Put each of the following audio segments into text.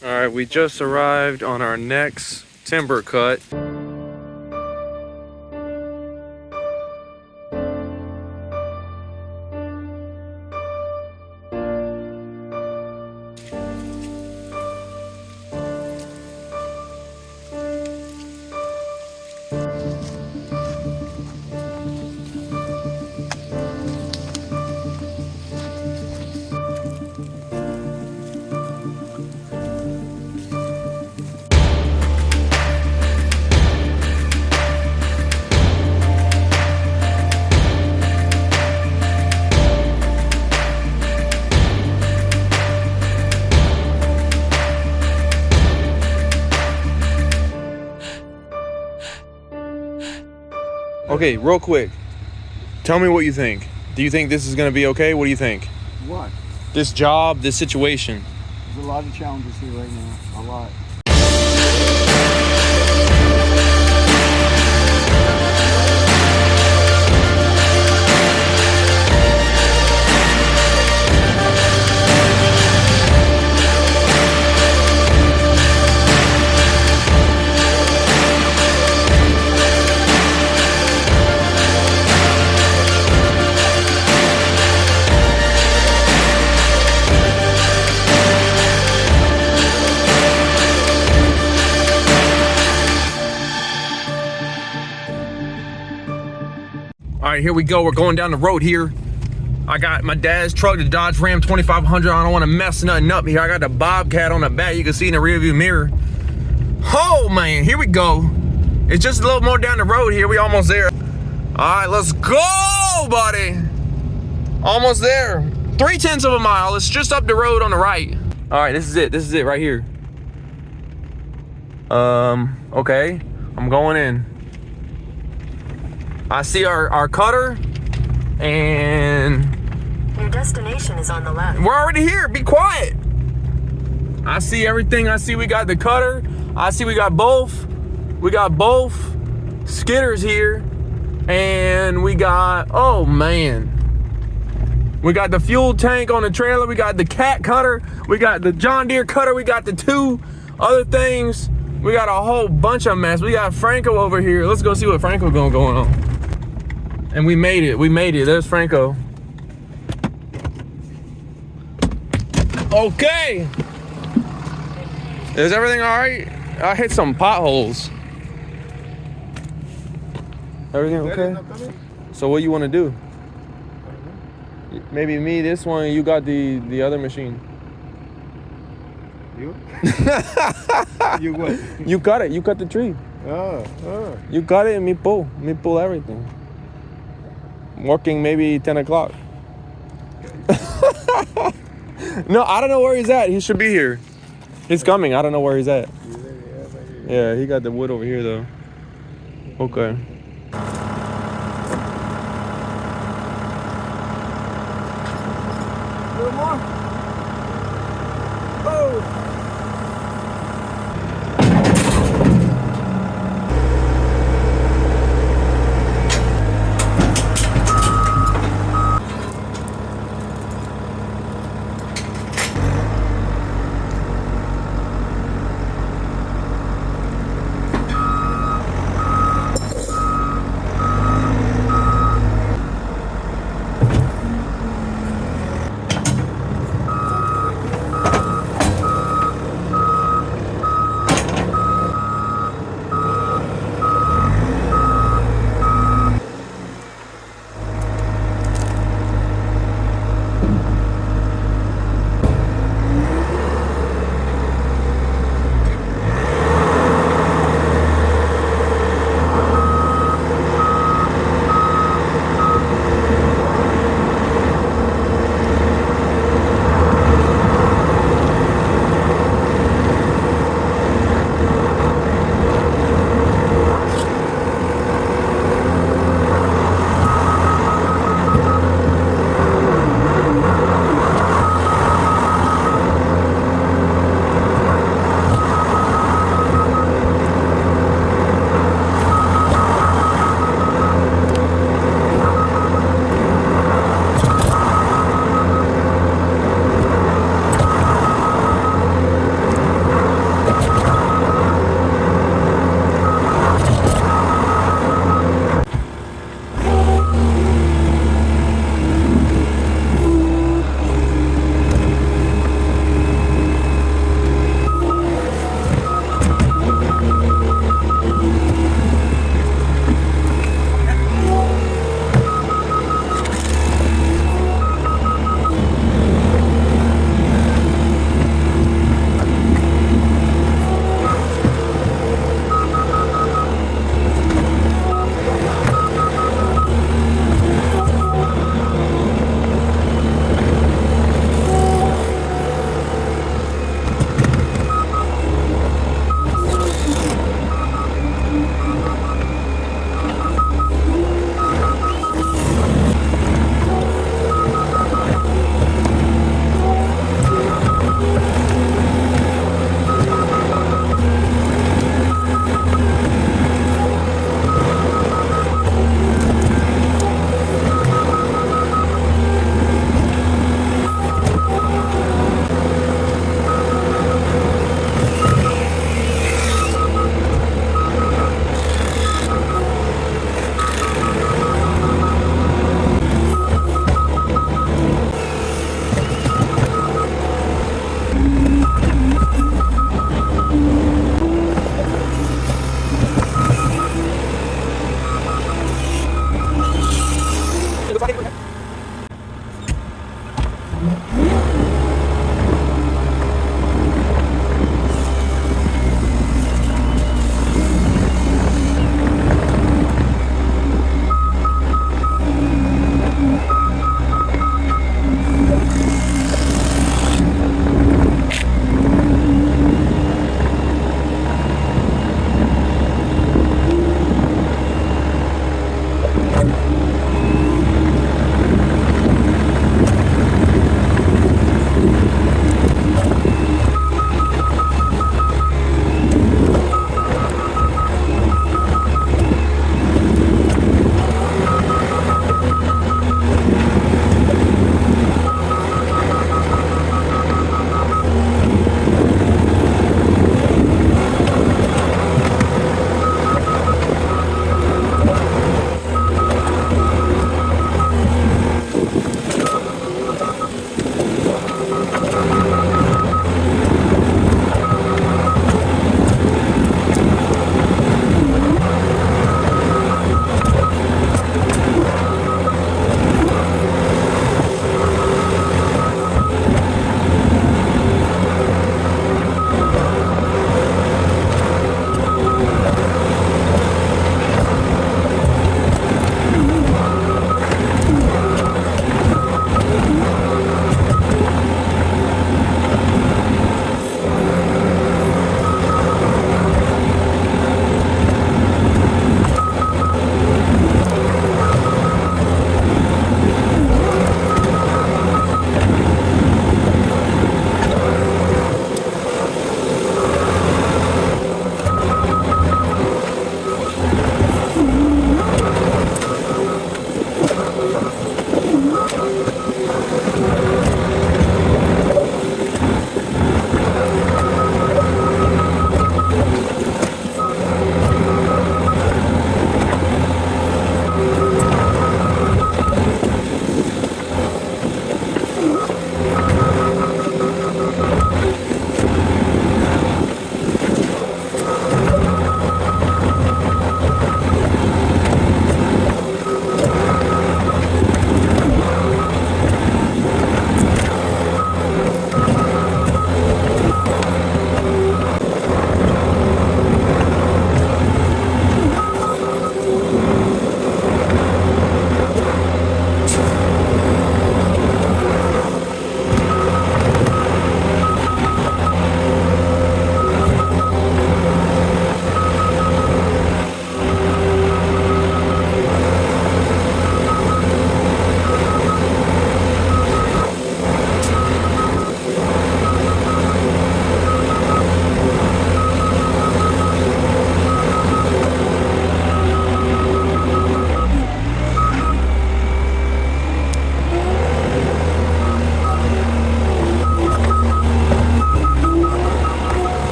All right, we just arrived on our next timber cut. Okay, real quick, tell me what you think. Do you think this is gonna be okay? What do you think? What? This job, this situation. There's a lot of challenges here right now. A lot. All right, here we go. We're going down the road here. I got my dad's truck, the Dodge Ram 2500. I don't want to mess nothing up here. I got the Bobcat on the back. You can see in the rearview mirror. Oh man, here we go. It's just a little more down the road here. We almost there. All right, let's go, buddy. Almost there. 0.3 of a mile. It's just up the road on the right. All right, this is it. This is it right here. Okay, I'm going in. I see our cutter, and your destination is on the left. We're already here. Be quiet. I see everything. I see we got the cutter. I see we got both. We got both skidders here, and we got, oh man, we got the fuel tank on the trailer. We got the cat cutter. We got the John Deere cutter. We got the 2 other things. We got a whole bunch of mess. We got Franco over here. Let's go see what Franco going on. And we made it. We made it. There's Franco. Okay. Is everything all right? I hit some potholes. Everything okay? So what you want to do? Maybe me this one. You got the other machine. You? You what? You cut it. You cut the tree. You cut it and me pull everything. Working maybe 10 o'clock. No, I don't know where he's at. He should be here. He's coming. I don't know where he's at. Yeah, he got the wood over here though. Okay. A little more. Oh.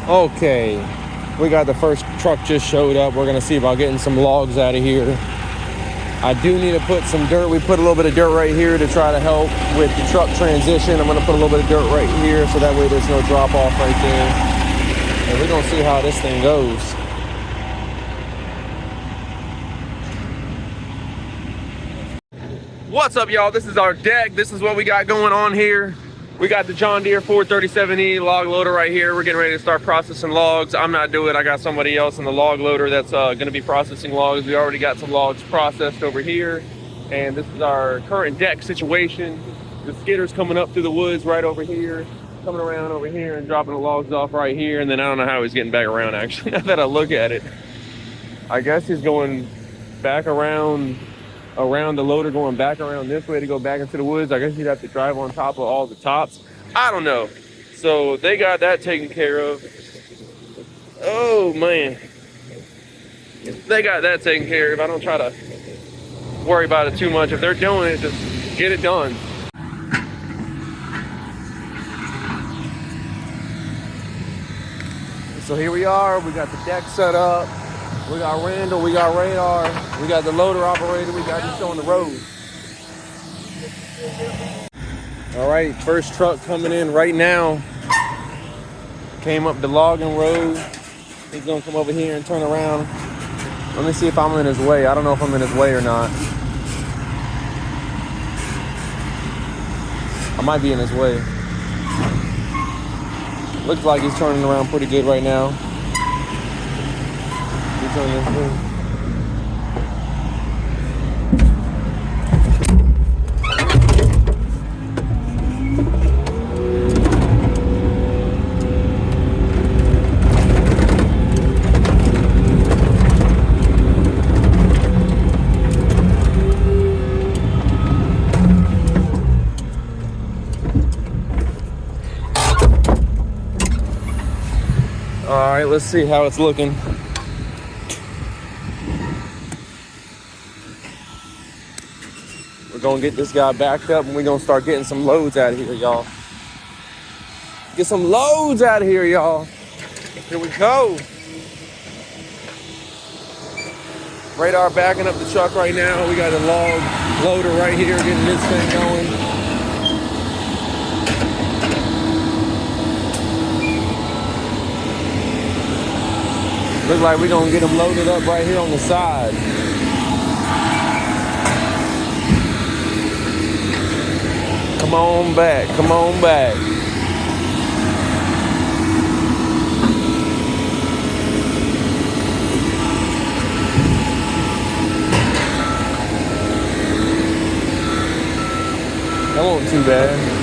Okay, we got the first truck just showed up. We're gonna see about getting some logs out of here. I do need to put some dirt. We put a little bit of dirt right here to try to help with the truck transition. I'm gonna put a little bit of dirt right here so that way there's no drop off right there. And we're gonna see how this thing goes. What's up, y'all? This is our deck. This is what we got going on here. We got the John Deere 437E log loader right here. We're getting ready to start processing logs. I'm not doing it. I got somebody else in the log loader that's going to be processing logs. We already got some logs processed over here. And this is our current deck situation. The skidder's coming up through the woods right over here, coming around over here and dropping the logs off right here. And then I don't know how he's getting back around, actually, now that I look at it. I guess he's going back around the loader, going back around this way to go back into the woods. I guess you'd have to drive on top of all the tops. I don't know. So they got that taken care of. Oh man, they got that taken care of. I don't try to worry about it too much. If they're doing it, just get it done. So here we are. We got the deck set up. We got Randall, we got Radar, we got the loader operator, we got just on the road. All right, first truck coming in right now. Came up the logging road. He's gonna come over here and turn around. Let me see if I'm in his way. I don't know if I'm in his way or not. I might be in his way. Looks like he's turning around pretty good right now. All right, let's see how it's looking. We're gonna get this guy backed up and we're gonna start getting some loads out of here, y'all. Get some loads out of here, y'all. Here we go. Radar backing up the truck right now. We got a log loader right here getting this thing going. Looks like we're gonna get them loaded up right here on the side. Come on back, come on back. That wasn't too bad.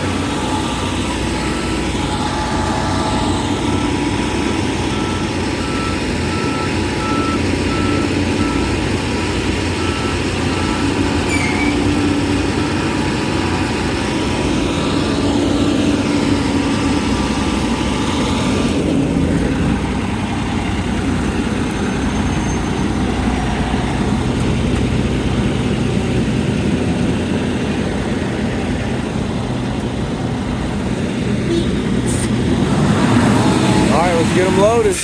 Get them loaded.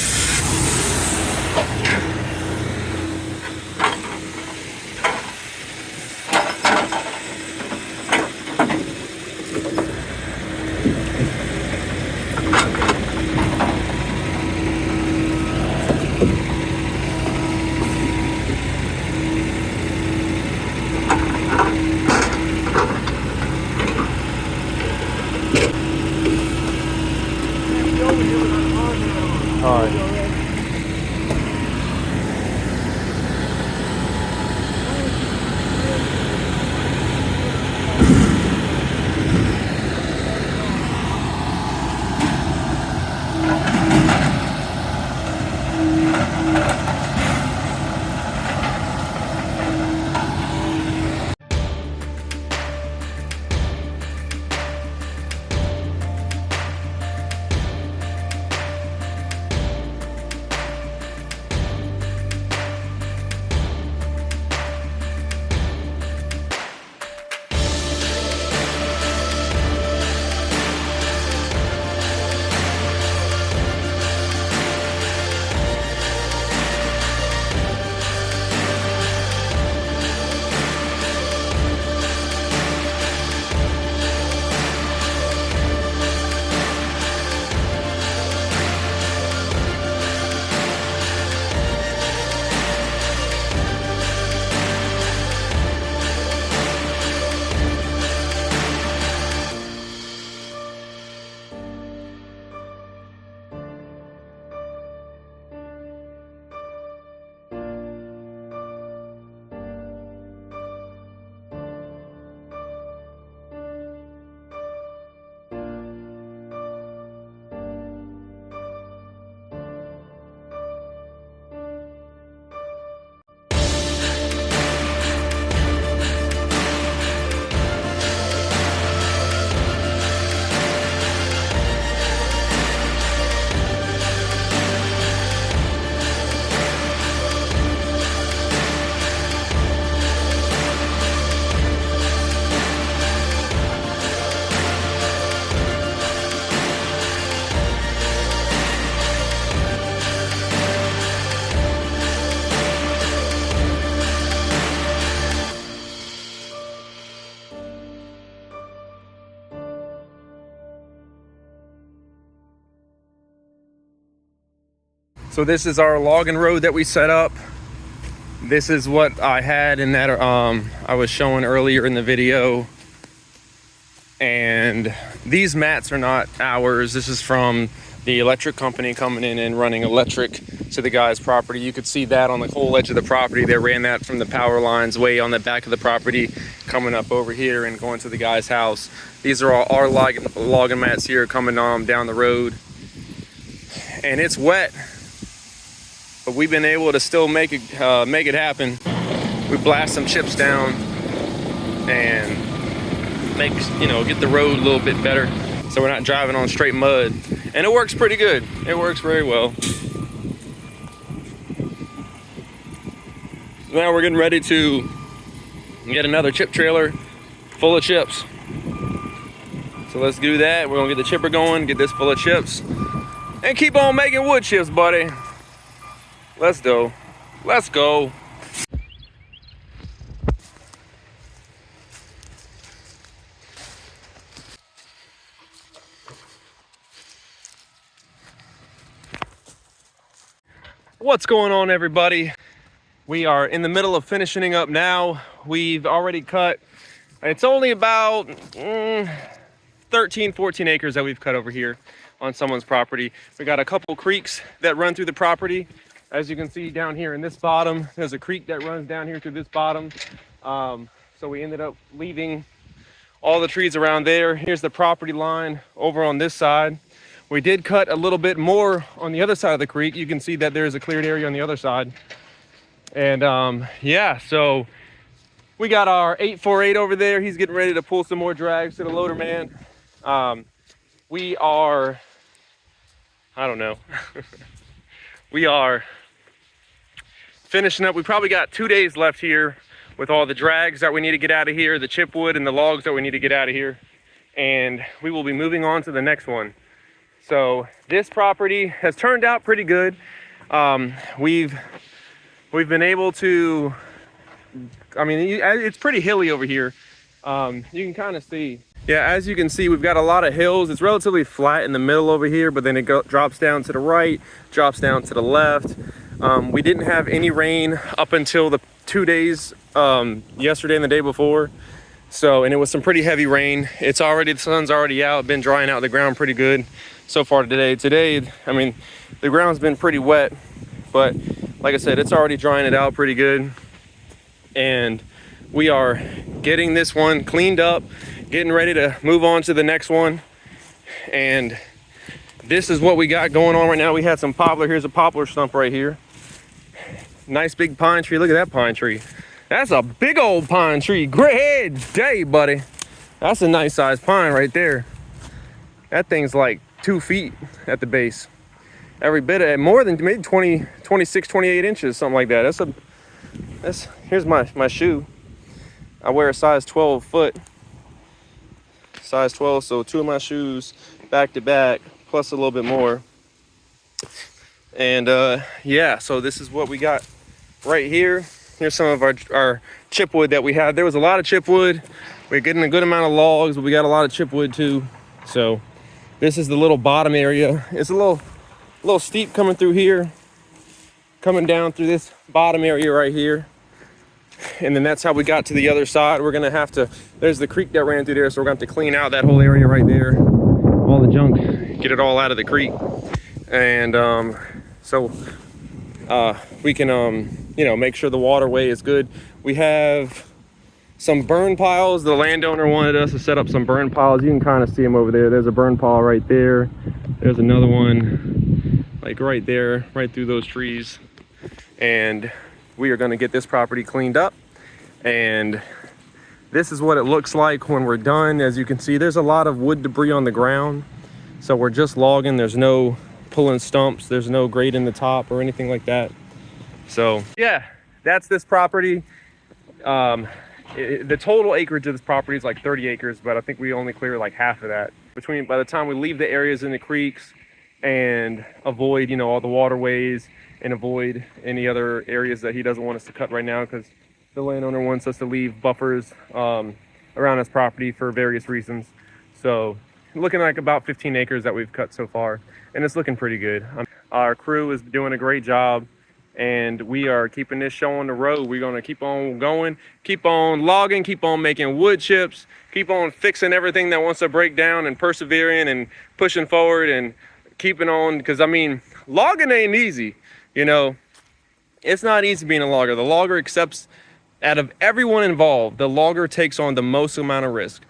All right. So this is our logging road that we set up. This is what I had in that I was showing earlier in the video. And these mats are not ours. This is from the electric company coming in and running electric to the guy's property. You could see that on the whole edge of the property. They ran that from the power lines way on the back of the property, coming up over here and going to the guy's house. These are all our logging mats here coming down the road. And it's wet, but we've been able to still make it happen. We blast some chips down and get the road a little bit better, so we're not driving on straight mud. And it works pretty good. It works very well. So now we're getting ready to get another chip trailer full of chips. So let's do that. We're gonna get the chipper going, get this full of chips, and keep on making wood chips, buddy. Let's go. Let's go. What's going on, everybody? We are in the middle of finishing up now. We've already cut, it's only about 13, 14 acres that we've cut over here on someone's property. We got a couple creeks that run through the property. As you can see down here in this bottom, there's a creek that runs down here through this bottom. So we ended up leaving all the trees around there. Here's the property line over on this side. We did cut a little bit more on the other side of the creek. You can see that there's a cleared area on the other side. And yeah, so we got our 848 over there. He's getting ready to pull some more drags to the loader man. We are, I don't know. We are finishing up. We probably got 2 days left here with all the drags that we need to get out of here, the chipwood and the logs that we need to get out of here. And we will be moving on to the next one. So this property has turned out pretty good. We've been able to, I mean, it's pretty hilly over here. You can kind of see. Yeah, as you can see, we've got a lot of hills. It's relatively flat in the middle over here, but then it drops down to the right, drops down to the left. We didn't have any rain up until the 2 days, yesterday and the day before. So, and it was some pretty heavy rain. The sun's already out, been drying out the ground pretty good so far today. Today, I mean, the ground's been pretty wet, but like I said, it's already drying it out pretty good. And we are getting this one cleaned up, getting ready to move on to the next one. And this is what we got going on right now. We had some poplar. Here's a poplar stump right here. Nice big pine tree. Look at that pine tree. That's a big old pine tree. Great day, buddy. That's a nice sized pine right there. That thing's like 2 feet at the base. Every bit of it, more than maybe 20, 26, 28 inches, something like that. Here's my shoe. I wear a size 12 foot. Size 12, so 2 of my shoes back to back, plus a little bit more. And yeah, so this is what we got right here. Here's some of our chipwood that we had. There was a lot of chipwood. We're getting a good amount of logs, but we got a lot of chipwood too. So this is the little bottom area. It's a little steep coming through here, coming down through this bottom area right here. And then that's how we got to the other side. We're gonna have to, there's the creek that ran through there, so we're gonna have to clean out that whole area right there, all the junk, get it all out of the creek. And so we can make sure the waterway is good. We have some burn piles. The landowner wanted us to set up some burn piles. You can kind of see them over there. There's a burn pile right there. There's another one like right there, right through those trees. And we are going to get this property cleaned up. And this is what it looks like when we're done. As you can see, there's a lot of wood debris on the ground. So we're just logging. There's no pulling stumps. There's no grate in the top or anything like that. So yeah, that's this property. The total acreage of this property is like 30 acres, but I think we only clear like half of that. By the time we leave the areas in the creeks and avoid, all the waterways and avoid any other areas that he doesn't want us to cut right now, because the landowner wants us to leave buffers around his property for various reasons. So looking like about 15 acres that we've cut so far, and it's looking pretty good. Our crew is doing a great job, and we are keeping this show on the road. We're going to keep on going, keep on logging, keep on making wood chips, keep on fixing everything that wants to break down, and persevering and pushing forward and keeping on. Because I mean, logging ain't easy, you know. It's not easy being a logger. The logger accepts, out of everyone involved, the logger takes on the most amount of risk.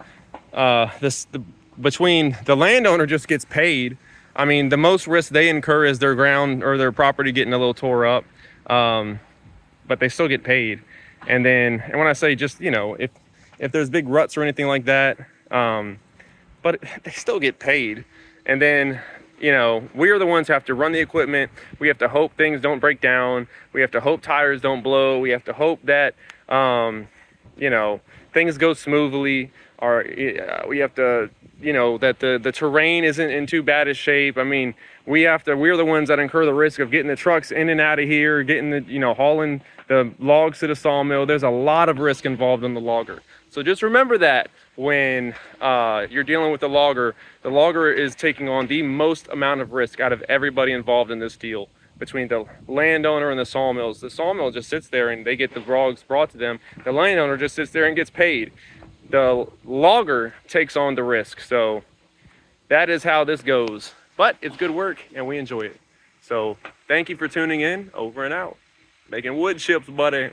Between the landowner just gets paid. I mean, the most risk they incur is their ground or their property getting a little tore up, but they still get paid. And when I say just, you know, if there's big ruts or anything like that, but they still get paid. And then, you know, we are the ones who have to run the equipment. We have to hope things don't break down. We have to hope tires don't blow. We have to hope that, you know, things go smoothly. Or we have to, you know, that the terrain isn't in too bad a shape. I mean, we're the ones that incur the risk of getting the trucks in and out of here, hauling the logs to the sawmill. There's a lot of risk involved in the logger. So just remember that when you're dealing with the logger is taking on the most amount of risk out of everybody involved in this deal. Between the landowner and the sawmills. The sawmill just sits there and they get the logs brought to them. The landowner just sits there and gets paid. The logger takes on the risk. So that is how this goes. But it's good work and we enjoy it. So thank you for tuning in. Over and out. Making wood chips, buddy.